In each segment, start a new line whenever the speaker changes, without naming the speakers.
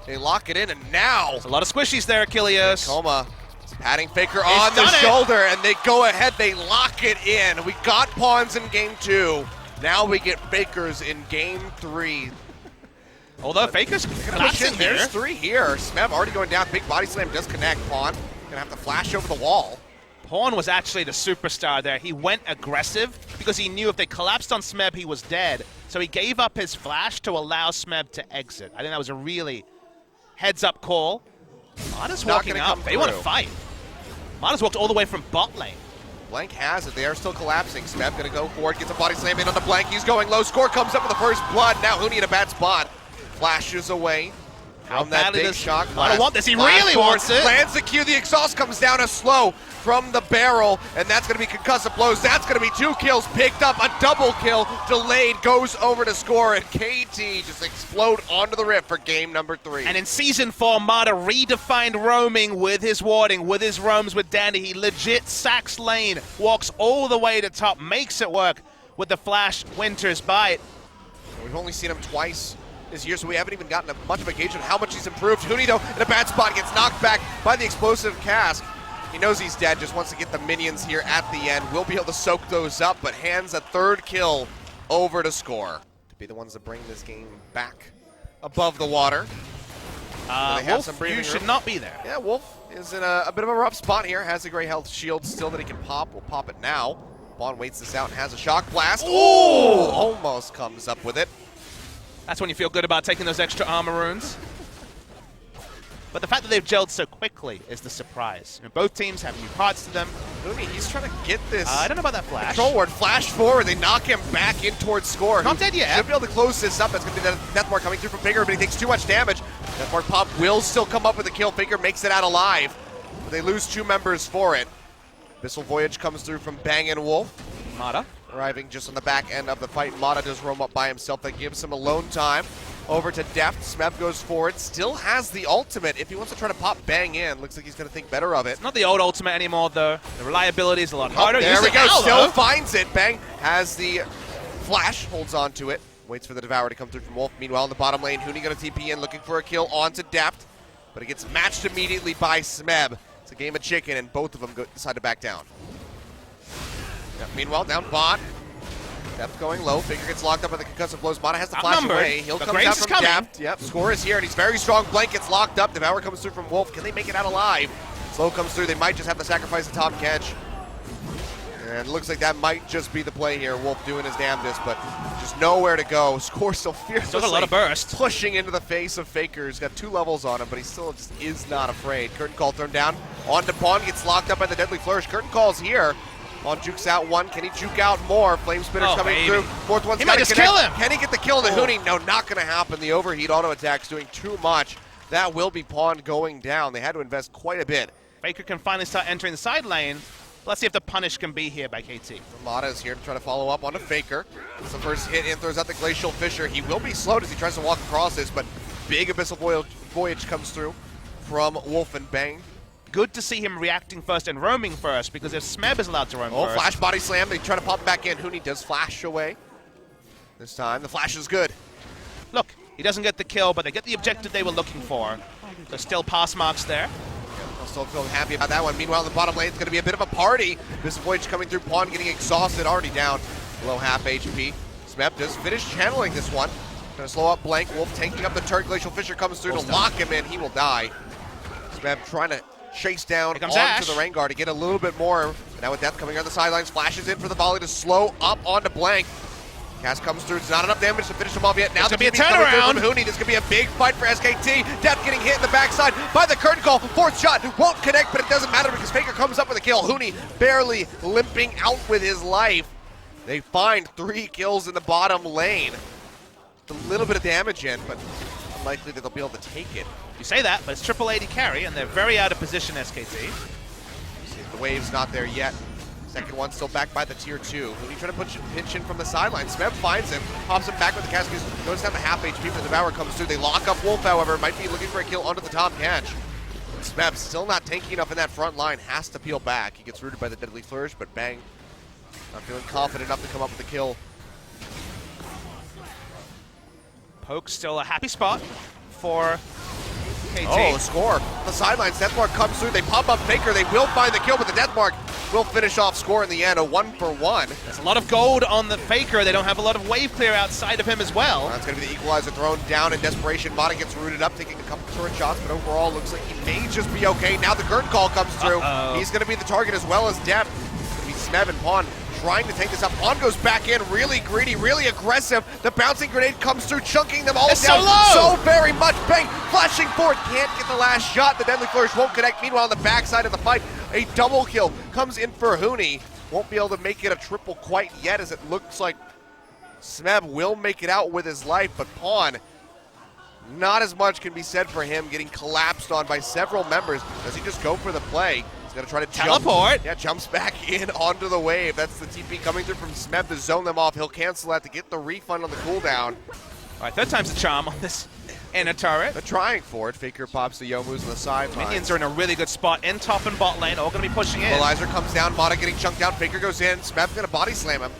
They lock it in, and now
There's a lot of squishies there, Achilles.
Coma patting Faker on the shoulder, and they go ahead. They lock it in. We got pawns in game 2. Now we get Fakers in game 3.
Although Faker's collapsing here.
There's 3 here. SMEB already going down. Big body slam does connect. Pawn gonna have to flash over the wall.
Pawn was actually the superstar there. He went aggressive because he knew if they collapsed on SMEB, he was dead. So he gave up his flash to allow SMEB to exit. I think that was a really heads-up call. Mada's walking up. They want to fight. Mada's walked all the way from bot lane.
Blank has it. They are still collapsing. SMEB gonna go forward, gets a body slam in on the Blank. He's going low. Score comes up with the first blood. Now HUNI in a bad spot. Flashes away.
How
From that
badly
big
does
shot.
Mada want this? He really wants it.
Lands the Q. The exhaust comes down as slow from the barrel, and that's going to be concussive blows. That's going to be 2 kills picked up. A double kill delayed goes over to score, and KT just explode onto the rift for game number 3.
And in Season 4, Mada redefined roaming with his warding, with his roams with Dandy. He legit sacks lane, walks all the way to top, makes it work with the flash Winter's bite.
We've only seen him twice this year, so we haven't even gotten much of a gauge on how much he's improved. HUNI, though, in a bad spot, gets knocked back by the explosive cask. He knows he's dead, just wants to get the minions here at the end. Will be able to soak those up, but hands a 3rd kill over to score. To be the ones that bring this game back above the water.
Wolf, you should not be there.
Yeah, Wolf is in a bit of a rough spot here. Has a great health shield still that he can pop. We'll pop it now. Bond waits this out and has a shock blast. Ooh! Almost comes up with it.
That's when you feel good about taking those extra armor runes. But the fact that they've gelled so quickly is the surprise. Both teams have new parts to them.
HUNI, he's trying to get this.
I don't know about that flash.
Control ward, flash forward. They knock him back in towards score.
Not dead yet.
Should be able to close this up. That's going to be Deathmark coming through from Faker, but he takes too much damage. Deathmark pop will still come up with a kill. Faker makes it out alive. But they lose 2 members for it. Abyssal Voyage comes through from Bang and Wolf.
Mada
arriving just on the back end of the fight. Mada does roam up by himself. That gives him alone time. Over to DEFT. SMEB goes forward. Still has the ultimate. If he wants to try to pop Bang in, looks like he's going to think better of it.
It's not the old ultimate anymore, though. The reliability is a lot harder.
There we go.
Now,
Still
though.
finds it. Bang has the flash. Holds on to it. Waits for the Devourer to come through from Wolf. Meanwhile, in the bottom lane, HUNI going to TP in, looking for a kill onto DEFT. But it gets matched immediately by SMEB. It's a game of chicken, and both of them decide to back down. Yep, meanwhile, down bot. DEFT going low. Faker gets locked up by the concussive blows. Mada has to flash away. He'll come out from DEFT. Yep, score is here, and he's very strong. Blank gets locked up. Devourer comes through from Wolf. Can they make it out alive? Slow comes through. They might just have to sacrifice the top Kench. And it looks like that might just be the play here. Wolf doing his damnedest, but just nowhere to go. Score still fiercely
Still got a lot of burst.
pushing into the face of Faker. He's got 2 levels on him, but he still just is not afraid. Curtain Call thrown down. On to Pawn, gets locked up by the Deadly Flourish. Curtain Call's here. Pawn jukes out 1. Can he juke out more? Flame Spitter's coming through. 4th one's
might just kill him.
Can he get the kill to HUNI? No, not going to happen. The overheat auto attack's doing too much. That will be Pawn going down. They had to invest quite a bit.
Faker can finally start entering the side lane. Let's see if the punish can be here by KT.
Mada is here to try to follow up onto Faker. It's the first hit in, throws out the Glacial Fissure. He will be slowed as he tries to walk across this, but big Abyssal Voyage comes through from Wolf and Bang.
Good to see him reacting first and roaming first, because if SMEB is allowed to roam first...
Flash body slam. They try to pop back in. HUNI does flash away. This time, the flash is good.
Look, he doesn't get the kill, but they get the objective they were looking for. There's still pass marks there.
I'll still feel happy about that one. Meanwhile, in the bottom lane, it's going to be a bit of a party. Abyssal Voyage coming through. Pawn getting exhausted, already down. Below half HP. SMEB does finish channeling this one. Going to slow up Blank. Wolf tanking up the turret. Glacial Fissure comes through to lock him in. He will die. SMEB trying to chase down onto
Ashe.
the Rengar to get a little bit more. Now with Death coming on the sidelines, flashes in for the volley to slow up onto Blank. Cast comes through. It's not enough damage to finish him off yet. Now
It's
the
gonna be a
TP's coming through
turnaround.
from HUNI. This could be a big fight for SKT. Death getting hit in the backside by the Curtain Call. 4th shot won't connect, but it doesn't matter because Faker comes up with a kill. HUNI barely limping out with his life. They find 3 kills in the bottom lane. A little bit of damage in, but unlikely that they'll be able to take it.
You say that, but it's triple AD carry, and they're very out of position, SKT.
The wave's not there yet. Second one still back by the tier 2. HUNI trying to pinch in from the sideline. SMEB finds him, pops him back with the cast. Goes down to half HP, but the Devourer comes through. They lock up Wolf, however. Might be looking for a kill onto the top Kench. SMEB still not tanky enough in that front line. Has to peel back. He gets rooted by the Deadly Flourish, but Bang not feeling confident enough to come up with the kill.
Poke's still a happy spot for KT.
Oh, the score. The sidelines, Deathmark comes through, they pop up Faker, they will find the kill, but the Deathmark will finish off score in the end, a 1-for-1.
There's a lot of gold on the Faker. They don't have a lot of wave clear outside of him as well.
That's going to be the equalizer thrown down in desperation. Mata gets rooted up, taking a couple short shots, but overall looks like he may just be okay. Now the curtain call comes through. He's going to be the target as well as DEFT. It's going to be SMEB and Pawn trying to take this up. Pawn goes back in, really greedy, really aggressive. The bouncing grenade comes through, chunking them all down
so low.
so very much. Bang, flashing forward, can't get the last shot. The Deadly Flourish won't connect. Meanwhile, on the backside of the fight, a double kill comes in for HUNI. Won't be able to make it a triple quite yet, as it looks like SMEB will make it out with his life, but Pawn, not as much can be said for him, getting collapsed on by several members. Does he just go for the play? He's going to try to
teleport.
Yeah, jumps back in onto the wave. That's the TP coming through from SMEB to zone them off. He'll cancel that to get the refund on the cooldown.
All right, third time's the charm on this inner turret.
They're trying for it. Faker pops the Youmu's on the sideline.
Minions are in a really good spot in top and bot lane, all going to be pushing in.
Equalizer comes down, Mata getting chunked out. Faker goes in. SMEB's going to body slam him.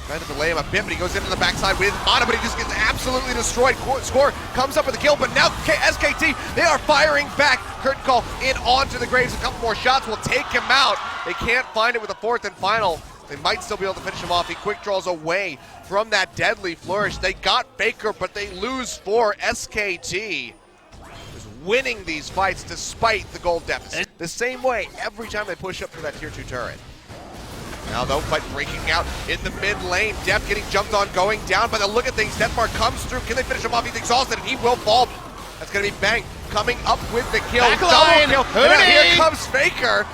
Trying to delay him a bit, but he goes into the backside with Mata, but he just gets absolutely destroyed. Score comes up with a kill, but now SKT, they are firing back. Curtain call in onto the Graves. A couple more shots will take him out. They can't find it with a fourth and final. They might still be able to finish him off. He quick draws away from that Deadly Flourish. They got Faker, but they lose for SKT. Is winning these fights despite the gold deficit. The same way every time they push up for that tier 2 turret. Now though, fight breaking out in the mid lane. DEFT getting jumped on, going down. By the look of things, Deathmark comes through. Can they finish him off? He's exhausted and he will fall. That's going to be Bang coming up with the kill.
Backline,
double kill. And now here comes Faker.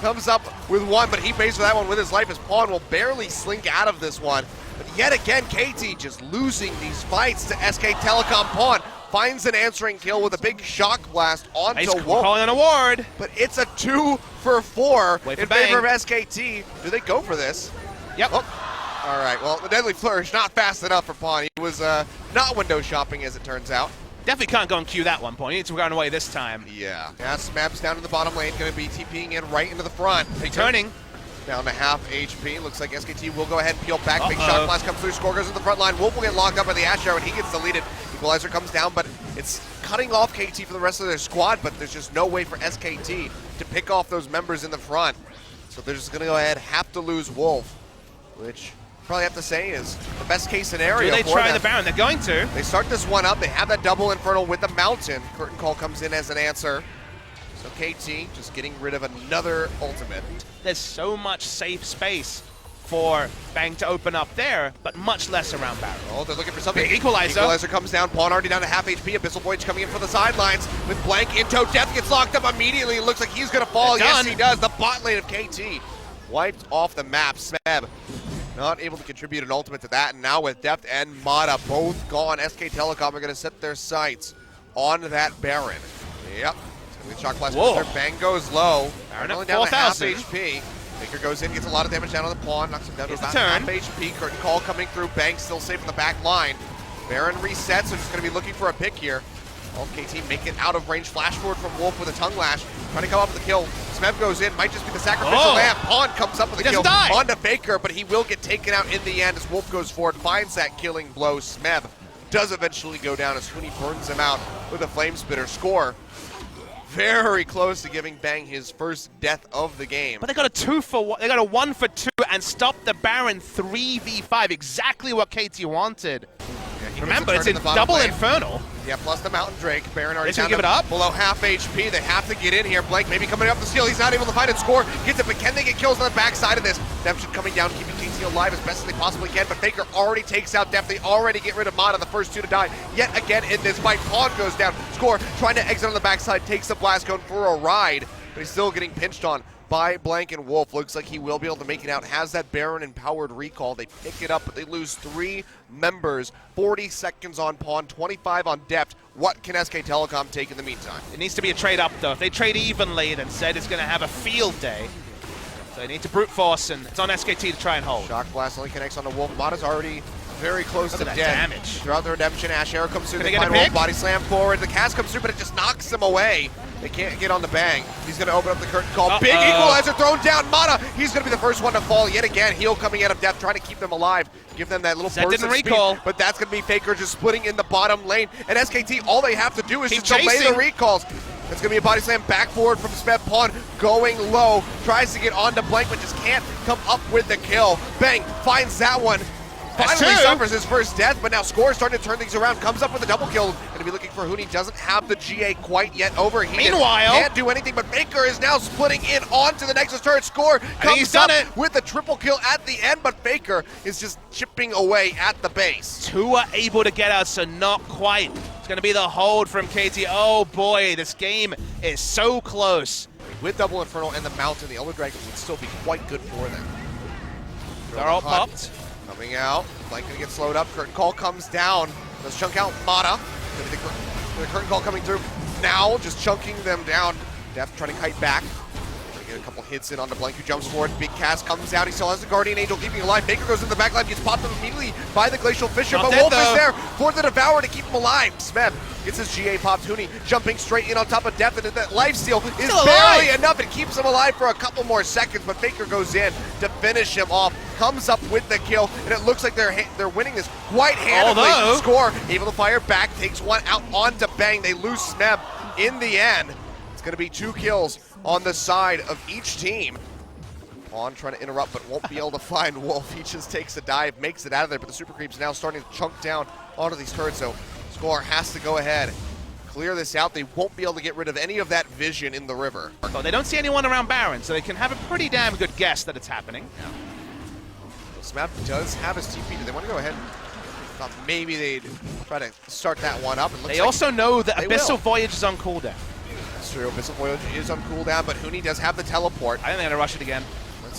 Comes up with one, but he pays for that one with his life. His Pawn will barely slink out of this one. But yet again, KT just losing these fights to SK Telecom. Pawn finds an answering kill with a big shock blast onto Wolf.
Calling an award.
But it's a 2-for-4
in
favor of SKT. Do they go for this?
Yep.
Oh. All right, well, the Deadly Flourish not fast enough for Pawn. He was not window shopping, as it turns out.
Definitely can't go and queue that one point. He needs to run away this time.
Yeah. Yeah, SMEB's down in the bottom lane, going to be TPing in right into the front.
Returning.
Down to half HP. Looks like SKT will go ahead and peel back. Big shot blast comes through. Score goes in the front line. Wolf will get locked up by the Ashe arrow, and he gets deleted. Equalizer comes down, but it's cutting off KT for the rest of their squad, but there's just no way for SKT to pick off those members in the front. So they're just going to go ahead, have to lose Wolf, which probably have to say is the best case scenario.
Do they try
them.
the Baron? They're going to.
They start this one up. They have that double Infernal with the Mountain. Curtain call comes in as an answer. So KT just getting rid of another ultimate.
There's so much safe space for Bang to open up there, but much less around Baron.
Oh, they're looking for something.
Big equalizer.
Equalizer comes down. Pawn already down to half HP. Abyssal Void's coming in for the sidelines with Blank in tow. DEFT gets locked up immediately. It looks like he's going to fall. Yes, he does. The bot lane of KT wiped off the map. SMEB not able to contribute an ultimate to that. And now with DEFT and Mata both gone, SK Telecom are going to set their sights on that Baron. Yep. Shock blast goes through. Bang goes low.
Baron
only
at
down to half
4,000.
HP. Faker goes in, gets a lot of damage down on the Pawn, knocks him down to
Here's
about
the turn.
half HP. Curtain call coming through. Bang still safe in the back line. Baron resets, so just going to be looking for a pick here. All KT make it out of range. Flash forward from Wolf with a tongue lash. Trying to come up with the kill. SMEB goes in, might just be the sacrificial lamb. Pawn comes up with a kill onto Faker, but he will get taken out in the end as Wolf goes forward, finds that killing blow. SMEB does eventually go down as HUNI burns him out with a flame spitter. Score very close to giving Bang his first death of the game.
But they got a 2-for-1. They got a 1-for-2 and stopped the Baron 3v5. Exactly what KT wanted.
Yeah,
remember, it's in double lane. Infernal.
Yeah, plus the Mountain Drake. Baron already down
give it up.
Below half HP. They have to get in here. Blank maybe coming up the steal. He's not able to find it. Score gets it, but can they get kills on the backside of this? DEFT coming down, keeping KT alive as best as they possibly can, but Faker already takes out DEFT. They already get rid of Mata, the first two to die. Yet again in this fight, Pawn goes down. Score trying to exit on the backside, takes the blast cone for a ride, but he's still getting pinched on by Blank and Wolf. Looks like he will be able to make it out. Has that Baron empowered recall. They pick it up, but they lose 3 members. 40 seconds on Pawn, 25 on DEFT. What can SK Telecom take in the meantime?
It needs to be a trade up though. If they trade evenly, then Zed is going to have a field day. So they need to brute force, and it's on SKT to try and hold.
Shock blast only connects on the Wolf. Mata's already very close to dead.
Damage.
Throughout the redemption, Ashe arrow comes through.
Can
They
they get
find
a
Wolf,
pick?
body slam forward. The cast comes through, but it just knocks him away. They can't get on the Bang. He's going to open up the curtain call. Big equalizer thrown down. Mana, he's going to be the first one to fall yet again. Heal coming out of Deft, trying to keep them alive. Give them that little burst of speed. But that's going to be Faker just splitting in the bottom lane. And SKT, all they have to do is just delay the recalls. It's going to be a body slam back forward from SMEB. Pawn going low. Tries to get onto Blank, but just can't come up with the kill. Bang, finds that one. Finally suffers his first death, but now Score is starting to turn things around. Comes up with a double kill. Going to be looking for HUNI. Doesn't have the GA quite yet over here.
Meanwhile,
can't do anything, but Faker is now splitting in onto the Nexus turret. Score comes up with a triple kill at the end, but Faker is just chipping away at the base.
Two are able to get out, so not quite. It's going to be the hold from KT. Oh boy, this game is so close.
With double Infernal and the Mountain, the Elder Dragon would still be quite good for them.
They're all popped.
Coming out, Blank gonna get slowed up. Curtain call comes down. Let's chunk out Mana. The curtain call coming through now, just chunking them down. Deft trying to kite back. Trying to get a couple hits in on the Blank, who jumps forward. Big cast comes out. He still has the Guardian Angel keeping alive. Baker goes in the back line, gets popped up immediately by the Glacial Fissure, but Wolf is there for the Devourer to keep him alive. SMEB gets his GA popped. HUNI jumping straight in on top of Deft, and that lifesteal is barely enough. It keeps him alive for a couple more seconds, but Faker goes in to finish him off. Comes up with the kill, and it looks like they're winning this quite handily. Score able to fire back, takes one out onto Bang. They lose SMEB in the end. It's going to be 2 kills on the side of each team. Pawn trying to interrupt, but won't be able to find Wolf. He just takes a dive, makes it out of there, but the Super Creep's now starting to chunk down onto these turrets, so Score has to go ahead, clear this out. They won't be able to get rid of any of that vision in the river.
Well, they don't see anyone around Baron, so they can have a pretty damn good guess that it's happening.
SMEB does have his TP. Do they want to go ahead? Thought maybe they'd try to start that one up.
They also know that Abyssal Voyage is on cooldown.
That's true. Abyssal Voyage is on cooldown, but HUNI does have the teleport.
I think they're going to rush it again.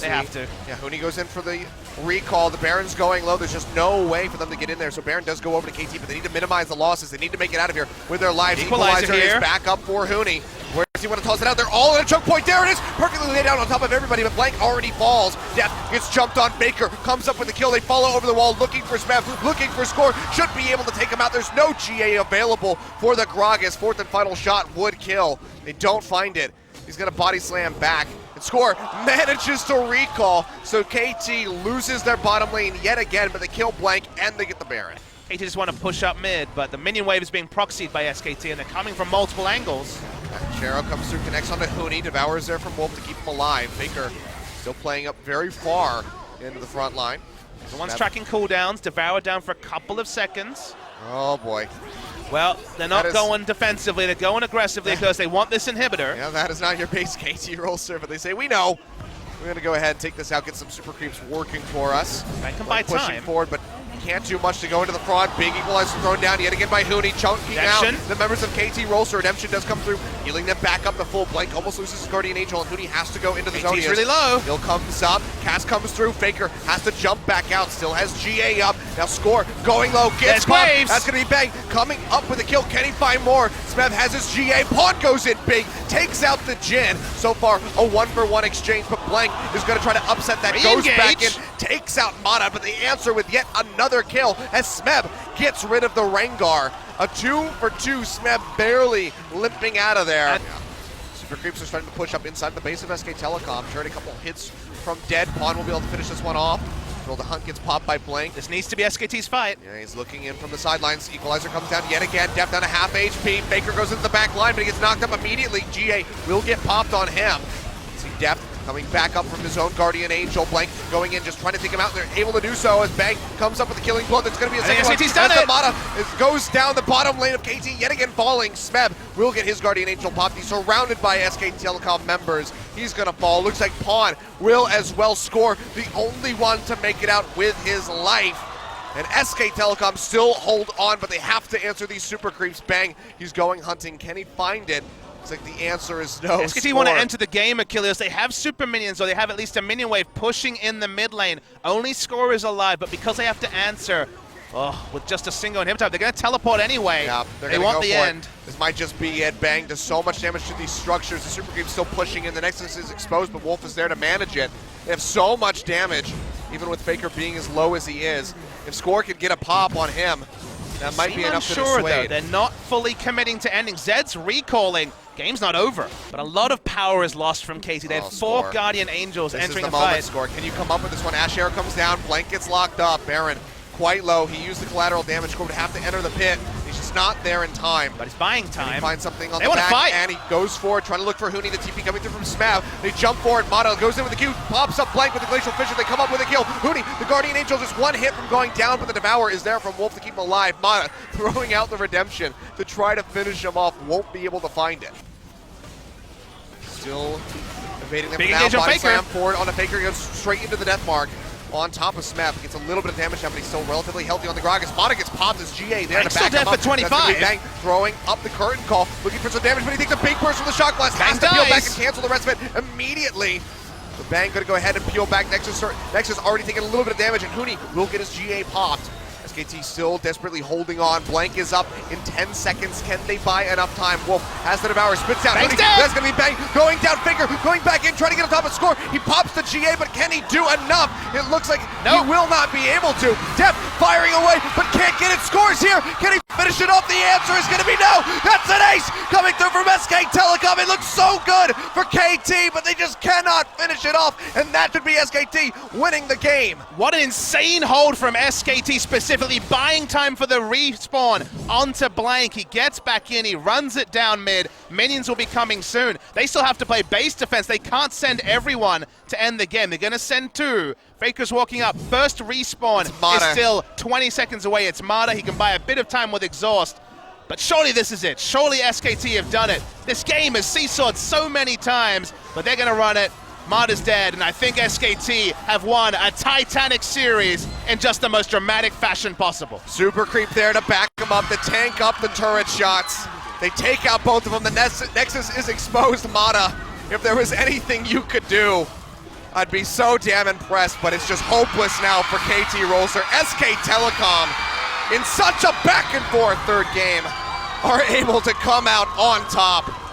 They have to.
Yeah, HUNI goes in for the recall. The Baron's going low. There's just no way for them to get in there. So Baron does go over to KT, but they need to minimize the losses. They need to make it out of here with their lives. Equalizer is back up for HUNI. Where does he want to toss it out? They're all in a choke point. There it is. Perfectly laid down on top of everybody, but Blank already falls. Deft gets jumped on. Faker comes up with the kill. They follow over the wall, looking for SMEB, looking for Score. Should be able to take him out. There's no GA available for the Gragas. Fourth and final shot would kill. They don't find it. He's going to body slam back. And Score manages to recall, so KT loses their bottom lane yet again, but they kill Blank and they get the Baron.
KT just want to push up mid, but the minion wave is being proxied by SKT, and they're coming from multiple angles.
Chero comes through, connects onto HUNI. Devour's there from Wolf to keep him alive. Faker still playing up very far into the front line.
The one's tracking cooldowns. Devour down for a couple of seconds.
Oh boy.
Well, they're not going defensively, they're going aggressively because they want this inhibitor.
Yeah, that is not your base KT ROLSTER, but they say, we know. We're going to go ahead and take this out, get some Super Creeps working for us.
I can buy time.
Pushing forward, but can't do much to go into the front. Big equalizer thrown down yet again by HUNI, chunking out the members of KT ROLSTER. Redemption does come through, healing them back up to full. Blank almost loses his Guardian Angel, and HUNI has to go into the zone.
He's really low.
Heal comes up, cast comes through. Faker has to jump back out, still has GA up. Now Score going low, gets waves. That's going to be Bang coming up with a kill. Can he find more? SMEB has his GA. Pawn goes in big, takes out the Jhin. So far, a 1-for-1 exchange, but Blank is going to try to upset that. Goes back in, takes out Mana, but the answer with yet another kill as SMEB gets rid of the Rengar. A 2-for-2, SMEB barely limping out of there. Super Creeps are starting to push up inside the base of SK Telecom. Turn a couple hits from Dead. Pawn will be able to finish this one off. The hunt gets popped by Blank.
This needs to be SKT's fight.
Yeah, he's looking in from the sidelines. Equalizer comes down yet again. Deft down to half HP. Faker goes into the back line, but he gets knocked up immediately. GA will get popped on him. See Deft coming back up from his own Guardian Angel. Blank going in, just trying to take him out. They're able to do so as Bang comes up with the killing blow. That's going to be a second one.
SKT's done it.
Mana goes down the bottom lane of KT, yet again falling. SMEB will get his Guardian Angel popped. He's surrounded by SK Telecom members. He's going to fall. Looks like Pawn will as well score. The only one to make it out with his life. And SK Telecom still hold on, but they have to answer these Super Creeps. Bang, he's going hunting. Can he find it? Looks like the answer is no.
SKT want to enter the game, Achilles. They have super minions, or they have at least a minion wave pushing in the mid lane. Only Score is alive, but because they have to answer with just a single inhibitor, they're going to teleport anyway.
Yeah,
they want the end.
This might just be it. Bang does so much damage to these structures. The Super Creep's still pushing in. The Nexus is exposed, but Wolf is there to manage it. They have so much damage, even with Faker being as low as he is. If Score could get a pop on him, That might be
Seem
enough to
unsure, though.
dissuade.
They're not fully committing to ending. Zed's recalling. Game's not over, but a lot of power is lost from KT. They have 4
Score.
Guardian Angels
This
entering
is
the
the moment,
fight.
Score. Can you come up with this one? Ashe comes down, Blank gets locked up. Baron quite low. He used the collateral damage. Score would have to enter the pit. He's just not there in time.
But he's buying
And
time.
he finds something on
They
the
wanna
back,
fight.
and he goes for it, trying to look for HUNI. The TP coming through from SMEB. They jump forward. Mata goes in with the Q, pops up Blank with the Glacial Fissure. They come up with a kill. HUNI, the Guardian Angel, just one hit from going down, but the Devour is there from Wolf to keep him alive. Mata throwing out the Redemption to try to finish him off. Won't be able to find it. Still evading them
Big
now.
engage on
Body
Faker.
slam forward on a Faker. Goes straight into the death mark. On top of SMEB, gets a little bit of damage now, but he's still relatively healthy on the Gragas. Mata gets popped as GA there
Bang's
to back
still
him
dead
up.
for 25.
That's gonna be Bang throwing up the curtain call, looking for some damage, but he takes a big burst from the shock blast. Has to
Bang
peel back
dies.
and cancel the rest of it immediately. So Bang gonna go ahead and peel back. Nexus already taking a little bit of damage, and HUNI will get his GA popped. SKT still desperately holding on. Blank is up in 10 seconds. Can they buy enough time? Wolf has the Devour, spits out.
Bang's
HUNI,
dead.
that's gonna be Bang going down. Faker going back in, trying to get on top of Score. He pops the GA, but can he do enough? It looks like
Nope.
he will not be able to. DEFT firing away, but can't get it. Scores here. Can he finish it off? The answer is gonna be no. That's an ace coming through from SK Telecom. It looks so good for KT, but they just cannot finish it off, and that could be SKT winning the game.
What an insane hold from SKT, specifically buying time for the respawn onto Blank. He gets back in, he runs it down mid. Minions will be coming soon. They still have to play base defense. They can't send everyone to end the game. They're going to send 2. Faker's walking up. First respawn is still 20 seconds away. It's Mata. He can buy a bit of time with exhaust. But surely this is it. Surely SKT have done it. This game has seesawed so many times, but they're going to run it. Mata's dead, and I think SKT have won a Titanic series in just the most dramatic fashion possible.
Super creep there to back him up, to tank up the turret shots. They take out both of them. The Nexus is exposed. Mata, if there was anything you could do, I'd be so damn impressed, but it's just hopeless now for KT ROLSTER. SK Telecom, in such a back and forth third game, are able to come out on top.